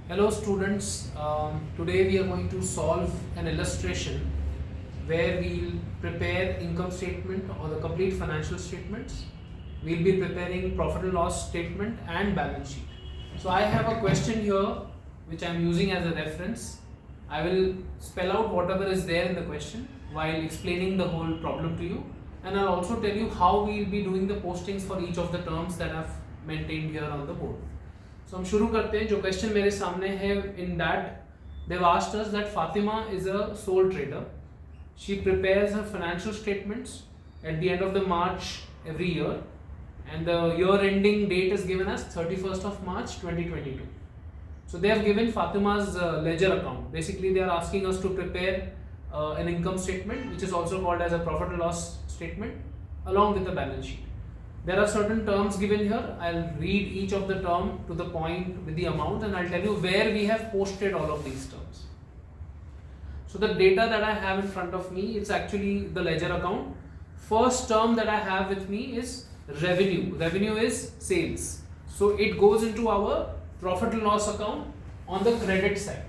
Hello students, today we are going to solve an illustration where we'll prepare income statement or the complete financial statements. We'll be preparing profit and loss statement and balance sheet. So I have a question here which I'm using as a reference. I will spell out whatever is there in the question while explaining the whole problem to you, and I'll also tell you how we'll be doing the postings for each of the terms that I've maintained here on the board. So हम शुरू करते हैं. जो question मेरे सामने है, in that they've asked us that Fatima is a sole trader. She prepares her financial statements at the end of the March every year, and the year ending date is given as 31st of March 2022. So they have given Fatima's ledger account. Basically they are asking us to prepare an income statement, which is also called as a profit and loss statement along with the balance sheet. There are certain terms given here. I'll read each of the term to the point with the amount, and I'll tell you where we have posted all of these terms. So the data that I have in front of me, it's actually the ledger account. First term that I have with me is revenue. Revenue is sales. So it goes into our profit and loss account on the credit side.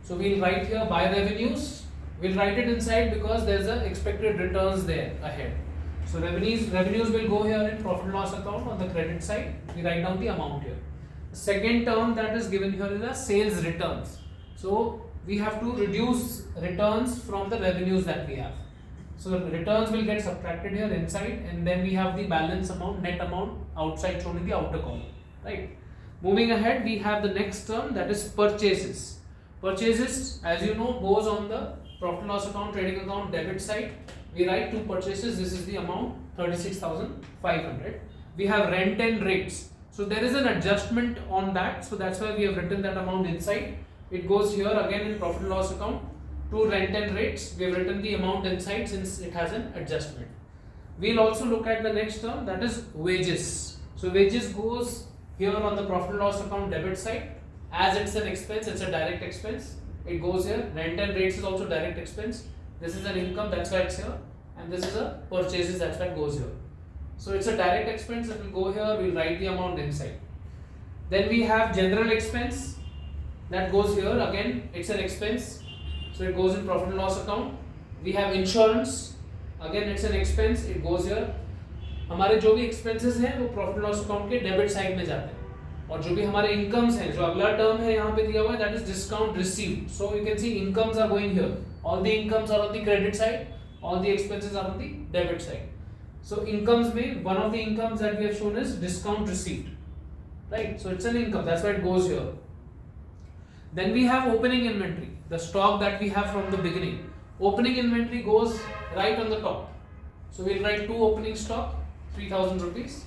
So we'll write here by revenues. We'll write it inside because there's a expected returns there ahead. So revenues will go here in profit and loss account on the credit side. We write down the amount here. The second term that is given here is a sales returns. So we have to reduce returns from the revenues that we have. So the returns will get subtracted here inside, and then we have the balance amount, net amount outside shown in the outer column, right? Moving ahead, we have the next term, that is purchases. Purchases, as you know, goes on the profit and loss account, trading account, debit side. We write two purchases. This is the amount 36,500. We have rent and rates. So there is an adjustment on that. So that's why we have written that amount inside. It goes here again in profit and loss account to rent and rates. We have written the amount inside since it has an adjustment. We'll also look at the next term, that is wages. So wages goes here on the profit and loss account debit side. As it's an expense, it's a direct expense. It goes here. Rent and rates is also direct expense. This is an income, that's why it's here, and this is a purchases, that's why it goes here. So it's a direct expense, it will go here, we'll write the amount inside. Then we have general expense, that goes here, again it's an expense, so it goes in profit and loss account. We have insurance, again it's an expense, it goes here. हमारे जो भी expenses हैं वो profit and loss account के debit side में जाते हैं, और जो भी हमारे incomes हैं, जो अगला term है यहाँ पे दिया हुआ है, that is discount received. So you can see incomes are going here. All the incomes are on the credit side, all the expenses are on the debit side. So incomes में one of the incomes that we have shown is discount received, right? So it's an income, that's why it goes here. Then we have opening inventory, the stock that we have from the beginning. Opening inventory goes right on the top. So we'll write two opening stock, 3,000 rupees.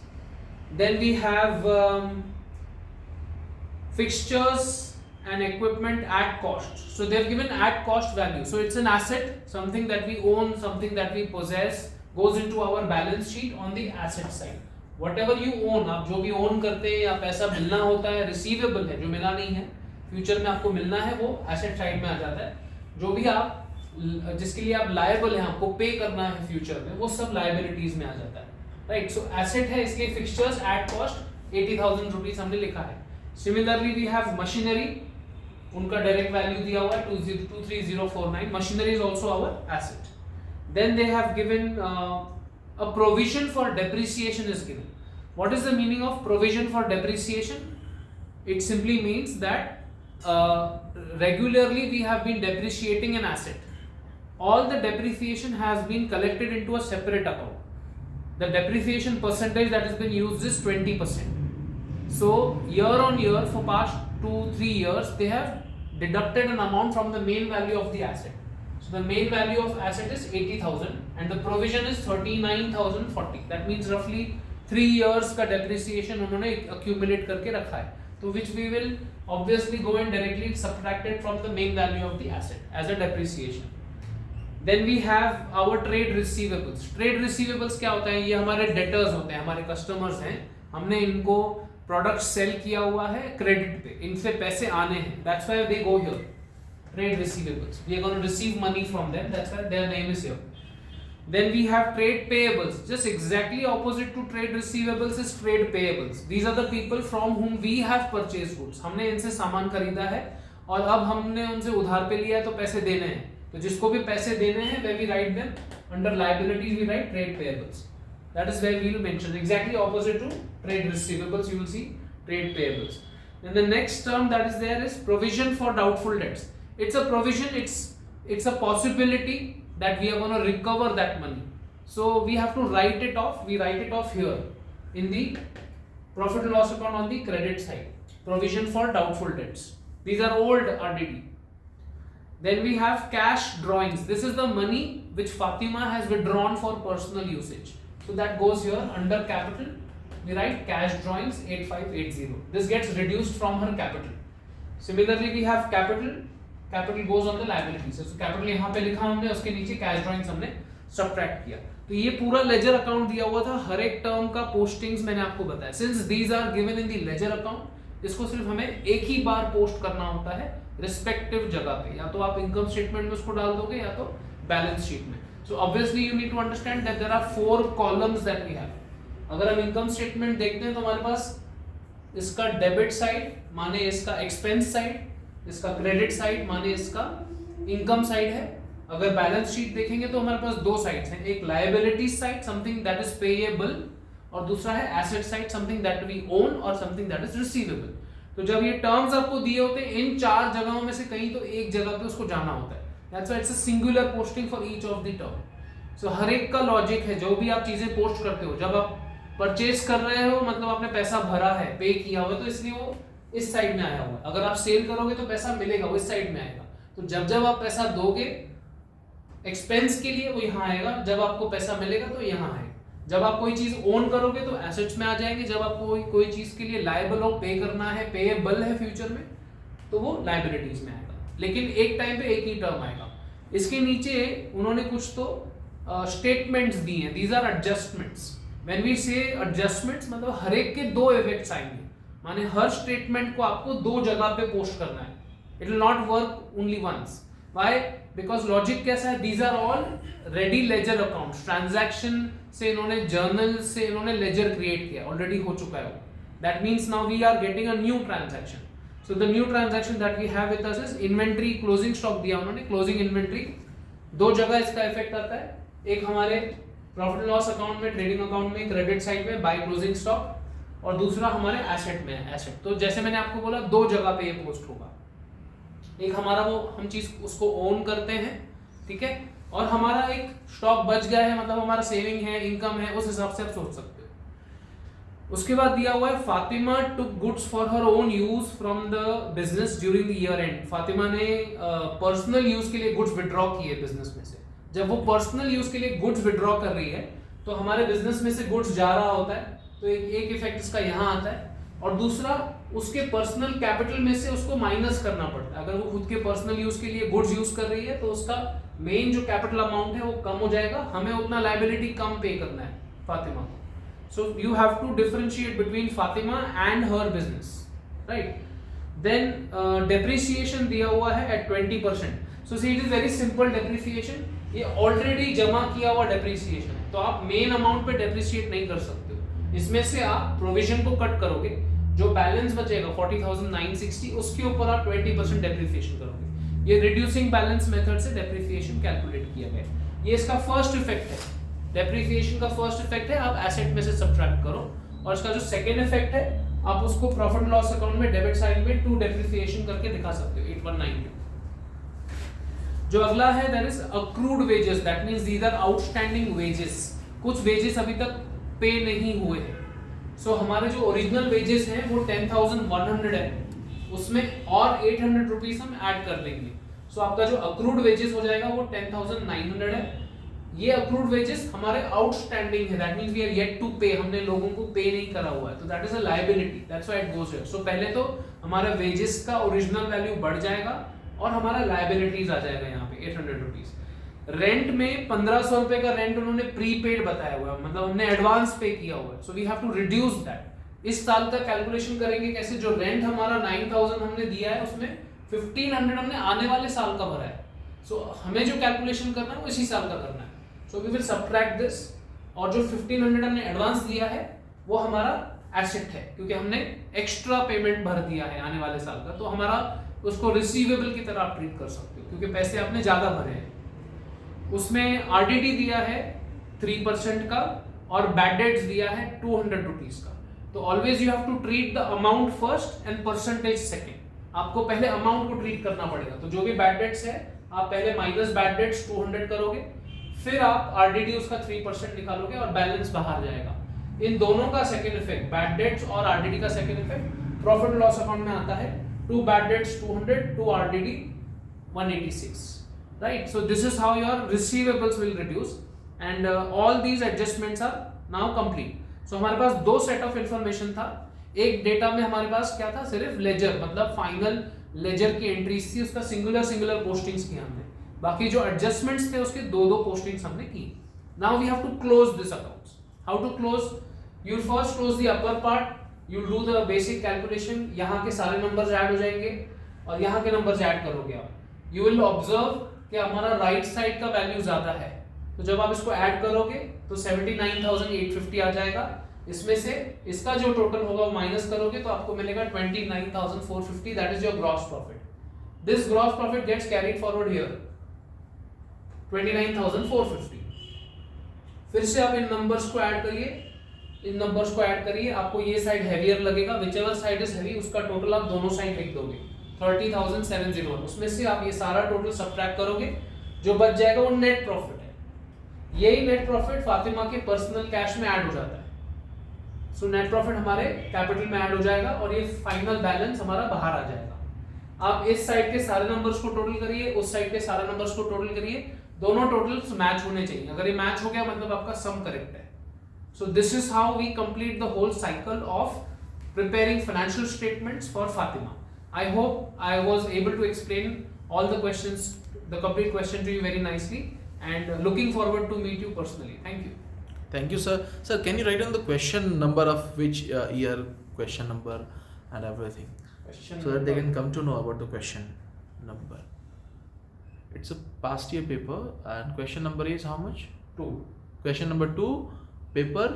Then we have fixtures and equipment at cost. So they've given at cost value. So it's an asset, something that we own, something that we possess, goes into our balance sheet on the asset side. Whatever you own, आप जो भी own करते हैं या पैसा मिलना होता है, receivable है, जो मिला नहीं है, फ्यूचर में आपको मिलना है, वो एसेट साइड में आ जाता है. जो भी आप जिसके लिए आप लायबल हैं, आपको पे करना है फ्यूचर में, वो सब लायबिलिटीज में आ जाता है, राइट? सो एसेट है, इसलिए फिक्सचर्स एट कॉस्ट 80,000 रुपीज हमने लिखा है. सिमिलरली वी हैव मशीनरी, उनका डायरेक्ट वैल्यू दिया हुआ है 23049. Machinery is also our asset. Then they have given a provision for depreciation is given. What is the meaning of provision for depreciation? It simply means that regularly we have been depreciating an asset. All the depreciation has been collected into a separate account. The depreciation percentage that has been used is 20%. So year on year for past 2-3 years they have deducted an amount from the main value of the asset. So the main value of asset is 80,000 and the provision is 39,040. That means roughly 3 years का depreciation उन्होंने accumulate करके रखा है. So which we will obviously go and directly subtract it from the main value of the asset as a depreciation. Then we have our trade receivables. Trade receivables क्या होता है? ये हमारे debtors होते हैं, हमारे customers हैं, हमने इनको product sell किया हुआ है credit पे, इनसे पैसे आने हैं, that's why they go here. Trade receivables, we are going to receive money from them, that's why their name is here. Then we have trade payables. Just exactly opposite to trade receivables is trade payables. These are the people from whom we have purchased goods. हमने इनसे सामान खरीदा है और अब हमने उनसे उधार पे लिया है तो पैसे देने हैं. तो जिसको भी पैसे देने हैं, where we write them under liabilities, we write trade payables. That is where we will mention exactly opposite to trade receivables. You will see trade payables. Then the next term that is there is provision for doubtful debts. It's a provision. It's a possibility that we are going to recover that money. So we have to write it off. We write it off here in the profit and loss account on the credit side. Provision for doubtful debts. These are old RDD. Then we have cash drawings. This is the money which Fatima has withdrawn for personal usage. So that goes here under capital. We write cash drawings 8580. This gets reduced from her capital. Similarly, we have capital. Capital goes on the liabilities. तो capital यहाँ पे लिखा हमने, उसके नीचे cash drawings हमने subtract किया. तो ये पूरा लेजर अकाउंट दिया हुआ था. हर एक टर्म का पोस्टिंग्स मैंने आपको बताया. Since these are given in the ledger account, इसको सिर्फ हमें एक ही बार पोस्ट करना होता है रिस्पेक्टिव जगह पे. या तो आप इनकम स्टेटमेंट में उसको डाल दोगे या तो बैलेंस शीट में. So obviously you need to understand that there are 4 columns that we have. अगर हम इनकम स्टेटमेंट देखते हैं तो हमारे पास इसका डेबिट साइड माने इसका एक्सपेंस साइड, इसका क्रेडिट साइड माने इसका इनकम साइड है. अगर बैलेंस शीट देखेंगे तो हमारे पास 2 साइड्स हैं. एक liability side, something that is payable, और दूसरा है asset side, something that we own और समथिंग दैट इज रिसीवेबल. तो जब ये टर्म्स आपको दिए होते हैं, इन 4 जगहों में से कहीं तो एक जगह पे उसको जाना होता है. That's why it's a singular posting for each of the term. So हर एक का लॉजिक है. जो भी आप चीजें पोस्ट करते हो, जब आप परचेज कर रहे हो मतलब आपने पैसा भरा है, पे किया हुआ है, तो इसलिए वो इस साइड में आया हुआ है. अगर आप सेल करोगे तो पैसा मिलेगा, वो इस साइड में आएगा. तो जब जब आप पैसा दोगे एक्सपेंस के लिए, वो यहाँ आएगा. जब आपको पैसा मिलेगा तो यहाँ आएगा. जब आप कोई चीज ओन करोगे तो एसेट्स में आ जाएंगे. जब आपको कोई चीज के लिए लायबल और पे करना है, पेएबल है फ्यूचर में, तो वो लायबिलिटीज में आएगा. लेकिन एक टाइम पे एक ही टर्म आएगा. इसके नीचे उन्होंने कुछ तो स्टेटमेंट्स दी हैं. These are adjustments. When we say adjustments मतलब हर एक के 2 इफेक्ट्स आएंगे. माने हर स्टेटमेंट को आपको 2 जगह पे पोस्ट करना है. It will not work only once. Why? Because logic कैसा है, these are already ledger accounts. Transaction से इन्होंने, जर्नल से इन्होंने लेजर क्रिएट किया, ऑलरेडी हो चुका है. That means now we are getting a new transaction. So the new transaction that we have with us is inventory. Closing stock दिया उन्होंने, क्लोजिंग इन्वेंट्री. 2 जगह इसका इफेक्ट आता है. एक हमारे प्रॉफिट एंड लॉस अकाउंट में, ट्रेडिंग अकाउंट में, क्रेडिट साइड में बाय क्लोजिंग स्टॉक, और दूसरा हमारे एसेट में है. एसेट तो जैसे मैंने आपको बोला 2 जगह पे ये पोस्ट होगा. एक हमारा वो हम चीज उसको ओन करते हैं, ठीक है, और हमारा एक स्टॉक बच गया है, मतलब हमारा सेविंग है, इनकम है, उस हिसाब से आप सोच सकते हो. उसके बाद दिया हुआ है Fatima took goods for her own use from the business during the year end. Fatima ने पर्सनल यूज के लिए गुड्स विड्रॉ किए बिजनेस में से. जब वो पर्सनल यूज के लिए गुड्स विड्रॉ कर रही है तो हमारे बिजनेस में से गुड्स जा रहा होता है. तो एक इफेक्ट इसका यहाँ आता है. और दूसरा, उसके पर्सनल कैपिटल में से उसको माइनस करना पड़ता है. अगर वो खुद के पर्सनल यूज के लिए गुड्स यूज कर रही है तो उसका मेन जो कैपिटल अमाउंट है वो कम हो जाएगा. हमें उतना लायबिलिटी कम पे करना है फातिमा को. So you have to differentiate between Fatima and her business, right. Then depreciation दिया हुआ है at 20%. So see it is very simple depreciation. ये ऑलरेडी जमा किया हुआ डेप्रिसिएशन है, तो आप मेन अमाउंट पे डेप्रिसिएट नहीं कर सकते हो. इसमें से आप प्रोविजन को कट करोगे, जो बैलेंस बचेगा 40,960, उसके ऊपर आप 20% डेप्रिसिएशन करोगे. ये रिड्यूसिंग बैलेंस मेथड से डेप्रिसिएशन कैलकुलेट किया गया. ये इसका फर्स्ट इफेक्ट है. डेप्रिसिएशन का फर्स्ट इफेक्ट है, आप एसेट में से सब्ट्रैक्ट करो. और इसका जो सेकेंड इफेक्ट है, आप उसको प्रॉफिट एंड लॉस अकाउंट में डेबिट साइड में टू डेप्रिसिएशन करके दिखा सकते हो 8192. जो अगला है that is accrued wages. That means these are outstanding wages. कुछ वेजेस अभी तक पे नहीं हुए हैं. सो हमारे जो ओरिजिनल वेजेस हैं वो 10,100 है, उसमें और 800 रुपीज हम ऐड कर देंगे. सो आपका जो अक्रूड वेजेस हो जाएगा वो 10,900 है. ये अक्रूड वेजेस हमारे आउटस्टैंडिंग है. That means we are yet to pay. हमने लोगों को पे नहीं करा हुआ है, तो that is a liability. That's why it goes here. So पहले तो हमारा वेजेस का ओरिजिनल वैल्यू बढ़ जाएगा और हमारा लायबिलिटीज आ जाएगा यहाँ पे 800 रुपीज. रेंट में 1500 रुपए का रेंट उन्होंने प्रीपेड बताया हुआ है, मतलब हमने एडवांस पे किया हुआ है. So we have to reduce that. इस साल का कैलकुलेशन करेंगे कैसे. जो रेंट हमारा 9,000 हमने दिया है उसमें 1,500 हमने आने वाले साल का भरा है. सो हमें जो कैलकुलेशन करना है वो इसी साल का करना है. So we will subtract this, और जो 1500 हमने एडवांस दिया है वो हमारा एसेट है, क्योंकि हमने एक्स्ट्रा पेमेंट भर दिया है आने वाले साल का, तो हमारा उसको रिसीवेबल की तरह आप ट्रीट कर सकते हो, क्योंकि पैसे आपने ज़्यादा भरे हैं। उसमें आरडीडी दिया है 3% का, और बैड डेट्स दिया है 200 रुपीज़ का। तो always you have to treat the amount first and percentage second. आपको पहले अमाउंट को ट्रीट करना पड़ेगा, तो जो भी बैड डेट्स है आप पहले माइनस बैड डेट्स 200 करोगे, फिर आप आरडीडी उसका 3% निकालोगे और बैलेंस बाहर जाएगा। इन दोनों का सेकेंड इफेक्ट, बैड डेट्स और आरडीडी का second effect profit and loss account में आता है। 2 bad debts 200, 2 RDD 186, right? So this is how your receivables will reduce, and all these adjustments are now complete. So हमारे पास 2 set of information था। एक data में हमारे पास क्या था, सिर्फ लेजर, मतलब फाइनल लेजर की एंट्रीज थी, उसका सिंगुलर पोस्टिंग्स की हमने, बाकी जो एडजस्टमेंट्स थे उसके 2 पोस्टिंग्स हमने की। Now we have to close this accounts. How to close? You first close the upper part, you do the basic calculation, यहाँ के सारे नंबर्स ऐड हो जाएंगे और यहाँ के नंबर्स ऐड करोगे आप। यू विल ऑब्जर्व कि हमारा राइट साइड का वैल्यू ज्यादा है, तो जब आप इसको ऐड करोगे तो 79,850 आ जाएगा। इसमें से इसका जो टोटल होगा वो माइनस करोगे तो आपको मिलेगा 29,450, that is your gross profit. This gross profit gets carried forward here 29,450। फिर से आप इन नंबर्स को ऐड करिए, आपको ये साइड हैवियर लगेगा, विचएवर साइड इज हैवी उसका टोटल आप दोनों साइड लिख दोगे 30,701। उसमें से आप ये सारा टोटल सब्ट्रैक्ट करोगे, जो बच जाएगा वो नेट प्रॉफिट है। यही नेट प्रॉफिट फातिमा के पर्सनल कैश में ऐड हो जाता है। सो नेट प्रॉफिट हमारे कैपिटल में ऐड हो जाएगा और ये फाइनल बैलेंस हमारा बाहर आ जाएगा। आप इस साइड के सारे नंबर्स को टोटल करिए, उस साइड के सारे नंबर्स को टोटल करिए, दोनों टोटल्स मैच होने चाहिए। अगर ये मैच हो गया मतलब आपका सम करेक्ट है। So this is how we complete the whole cycle of preparing financial statements for Fatima. I hope I was able to explain all the questions, the complete question to you very nicely, and looking forward to meet you personally. Thank you. Thank you, sir. Sir, can you write down the question number of which year, question number and everything, Question so that they number. can come to know about the question number. It's a past year paper and question number is how much? 2. Question number 2, paper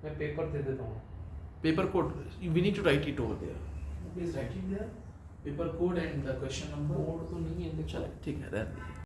मैं paper दे देता हूँ। paper code. We need to write it over there. Please write it there. Paper code and the question number. Code तो नहीं है, चलो ठीक है, रहने दीजिए।